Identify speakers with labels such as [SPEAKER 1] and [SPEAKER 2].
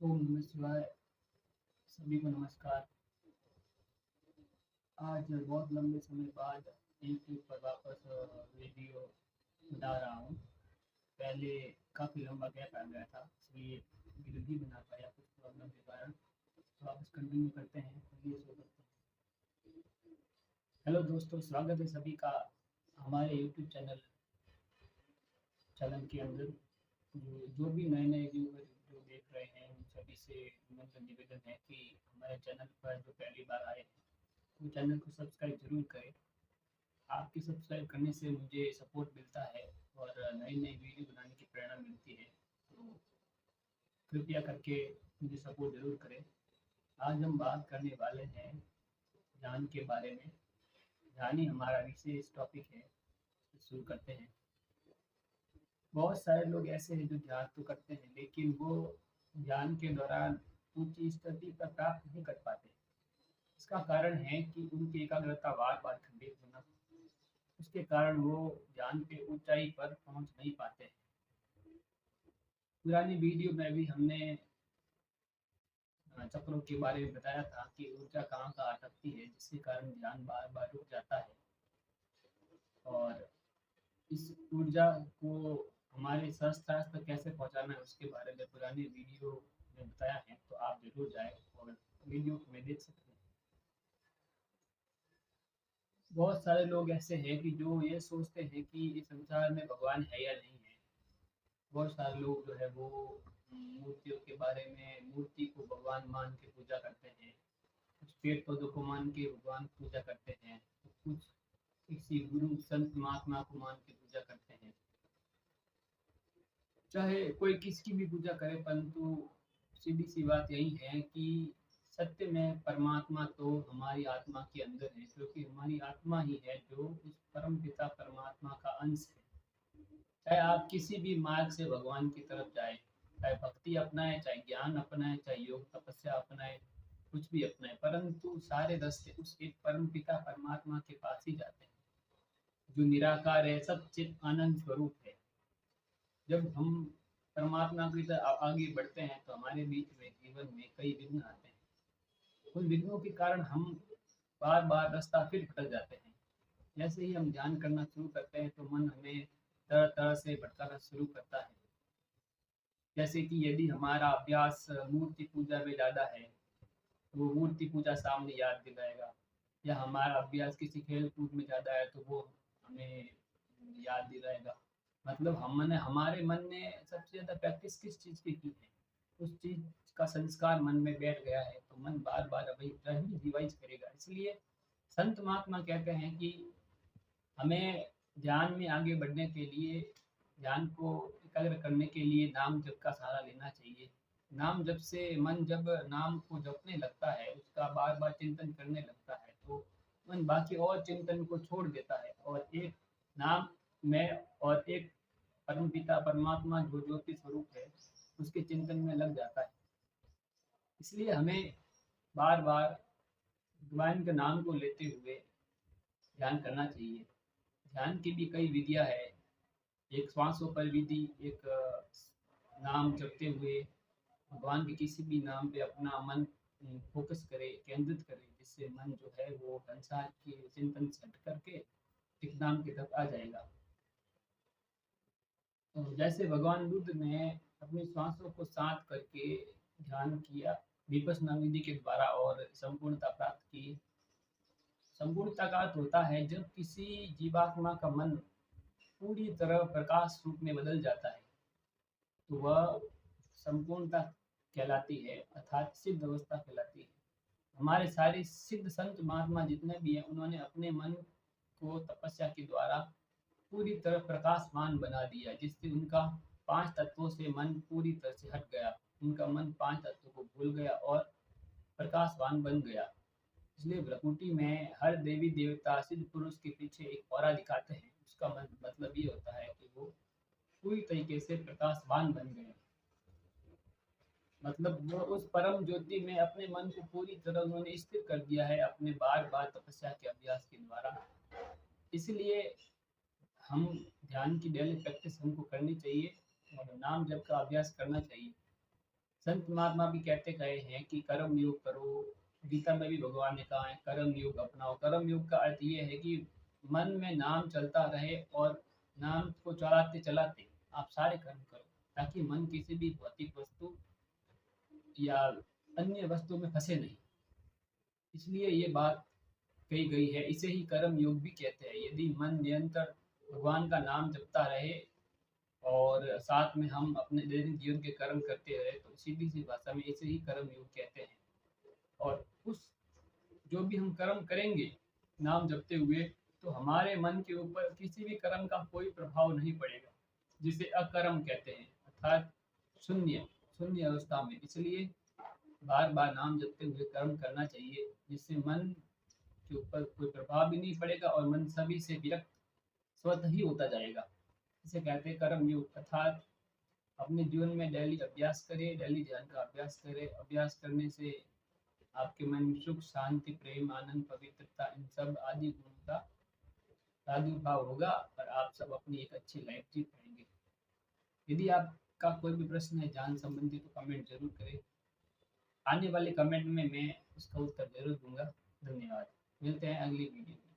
[SPEAKER 1] ओम नमः शिवाय। सभी को नमस्कार। आज बहुत लंबे समय बाद यूट्यूब पर वापस वीडियो बना रहा हूँ। पहले काफ़ी लंबा गैप आ गया था, इसलिए वीडियो नहीं बना पाया कुछ प्रॉब्लम के कारण। तो वापस कंटिन्यू करते हैं, चलिए शुरू करते हैं। हेलो दोस्तों, स्वागत है सभी का हमारे यूट्यूब चैनल के अंदर। जो भी नए नए व्यूअर जो देख रहे हैं उन सभी से निमंत्रण निवेदन है कि हमारे चैनल पर जो पहली बार आए हैं वो चैनल को सब्सक्राइब जरूर करें। आपके सब्सक्राइब करने से मुझे सपोर्ट मिलता है और नई नई वीडियो बनाने की प्रेरणा मिलती है। तो कृपया करके मुझे सपोर्ट जरूर करें। आज हम बात करने वाले हैं ध्यान के बारे में। ध्यान ही हमारा विशेष टॉपिक है। तो शुरू करते हैं। बहुत सारे लोग ऐसे हैं जो ध्यान तो करते हैं, लेकिन वो ध्यान के दौरान ऊंची स्थिति पर प्राप्त नहीं कर पाते। इसका कारण है कि उनकी एकाग्रता बार बार खंडित होना। उसके कारण वो ध्यान के ऊंचाई पर पहुंच नहीं पाते हैं। पुरानी वीडियो में भी हमने चक्रों के बारे में बताया था कि ऊर्जा कहाँ कहाँ अटकती है, जिसके कारण ध्यान बार बार रुक जाता है। और इस ऊर्जा को हमारे सहस्त्रार तक कैसे पहुंचाना है उसके बारे में पुरानी वीडियो में बताया है, तो आप जरूर जाएं और वीडियो में देख सकते हैं। बहुत सारे लोग ऐसे हैं कि जो ये सोचते हैं कि इस संसार में भगवान है या नहीं है। बहुत सारे लोग जो है वो मूर्तियों के बारे में मूर्ति को भगवान मान के पूजा करते हैं। कुछ पेड़ पौधों को मान के भगवान की पूजा करते हैं, तो कुछ किसी गुरु संत महात्मा को मान के पूजा करते हैं। चाहे कोई किसकी भी पूजा करे, परंतु सीधी सी बात यही है कि सत्य में परमात्मा तो हमारी आत्मा के अंदर है, क्योंकि हमारी आत्मा ही है जो उस परम पिता परमात्मा का अंश है। चाहे आप किसी भी मार्ग से भगवान की तरफ जाए, चाहे भक्ति अपनाए, चाहे ज्ञान अपनाए, चाहे योग तपस्या अपनाए, कुछ भी अपनाए, परंतु सारे रास्ते उस एक परम पिता परमात्मा के पास ही जाते हैं, जो निराकार है, सच्चित आनंद स्वरूप है। जब हम परमात्मा की तरफ आगे बढ़ते हैं तो हमारे बीच में जीवन में कई विघ्न आते हैं। उन विघ्नों के कारण हम बार बार रास्ता फिर भटक जाते हैं। जैसे ही हम ध्यान करना शुरू करते हैं तो मन हमें तरह तरह से भटकाना शुरू करता है। जैसे कि यदि हमारा अभ्यास मूर्ति पूजा में ज़्यादा है तो वो मूर्ति पूजा सामने याद दिलाएगा, या हमारा अभ्यास किसी खेल कूद में ज़्यादा है तो वो हमें याद दिलाएगा। मतलब हमने हमारे मन ने सबसे ज़्यादा प्रैक्टिस किस चीज़ की है, उस चीज़ का संस्कार मन में बैठ गया है, तो मन बार बार वही रिवाइज करेगा। इसलिए संत महात्मा कहते हैं कि हमें ध्यान में आगे बढ़ने के लिए, ध्यान को एकाग्र करने के लिए नाम जप का सहारा लेना चाहिए। नाम जप से मन जब नाम को जपने लगता है, उसका बार बार चिंतन करने लगता है, तो मन बाकी और चिंतन को छोड़ देता है और एक नाम में और एक परम पिता परमात्मा जो ज्योति स्वरूप है उसके चिंतन में लग जाता है। इसलिए हमें बार बार भगवान के नाम को लेते हुए ध्यान करना चाहिए। ध्यान की भी कई विधियां है। एक श्वासों पर विधि, एक नाम जपते हुए भगवान के किसी भी नाम पे अपना मन फोकस करे, केंद्रित करे, जिससे मन जो है वो संसार के चिंतन से हट करके एक नाम की तरफ आ जाएगा। तो जैसे भगवान बुद्ध ने अपनी श्वासों को शांत करके ध्यान किया विपश्यना विधि के द्वारा और संपूर्णता प्राप्त की। संपूर्णता का अर्थ होता है जब किसी जीवात्मा का मन पूरी तरह प्रकाश रूप में बदल जाता है, तो वह संपूर्णता कहलाती है, अर्थात सिद्ध अवस्था कहलाती है। हमारे सारे सिद्ध संत महात्मा जितने भी हैं, उन्होंने अपने मन को तपस्या के द्वारा पूरी तरह प्रकाशमान बना दिया, जिससे उनका पांच तत्वों से मन पूरी तरह से हट गया। उनका मन पांच तत्वों को भूल गया और प्रकाशवान बन गया। इसलिए प्रकृति में हर देवी देवता सिद्ध पुरुष के पीछे एक औरा दिखाते हैं। उसका मतलब ये होता है कि वो पूरी तरीके से प्रकाशवान बन गए। मतलब वो उस परम ज्योति में अपने मन को पूरी तरह उन्होंने स्थिर कर दिया है अपने बार बार तपस्या के अभ्यास के द्वारा। इसलिए हम ध्यान की डेली प्रैक्टिस हमको करनी चाहिए और नाम जप का अभ्यास करना चाहिए। संत महात्मा भी कहते गए हैं कि कर्म योग करो। गीता में भी भगवान ने कहा है कर्म योग अपनाओ। कर्म योग का अर्थ ये है कि मन में नाम चलता रहे और नाम को चलाते चलाते आप सारे कर्म करो, ताकि मन किसी भी भौतिक वस्तु या अन्य वस्तु में फंसे नहीं। इसलिए ये बात कही गई है, इसे ही कर्म योग भी कहते हैं। यदि मन निरंतर भगवान का नाम जपता रहे और साथ में हम अपने दैनिक जीवन के कर्म करते रहे, तो सीधी सी भाषा में इसे ही कर्म योग कहते हैं। और उस जो भी हम कर्म करेंगे नाम जपते हुए, तो हमारे मन के ऊपर किसी भी कर्म का कोई प्रभाव नहीं पड़ेगा, जिसे अकर्म कहते हैं, अर्थात शून्य शून्य अवस्था में। इसलिए बार बार नाम जपते हुए कर्म करना चाहिए, जिससे मन के ऊपर कोई प्रभाव भी नहीं पड़ेगा और मन सभी से विरक्त स्वतः ही होता जाएगा। इसे कहते हैं कर्म योग। अर्थात अपने जीवन में डेली अभ्यास करें, डेली ध्यान का अभ्यास करें। अभ्यास करने से आपके मन में सुख, शांति, प्रेम, आनंद, पवित्रता, इन सब आदि गुणों का प्रादुर्भाव होगा और आप सब अपनी एक अच्छी लाइफ जी पाएंगे। यदि आपका कोई भी प्रश्न है ज्ञान संबंधी तो कमेंट जरूर करें। आने वाले कमेंट में मैं उसका उत्तर जरूर दूंगा। धन्यवाद। मिलते हैं अगली वीडियो में।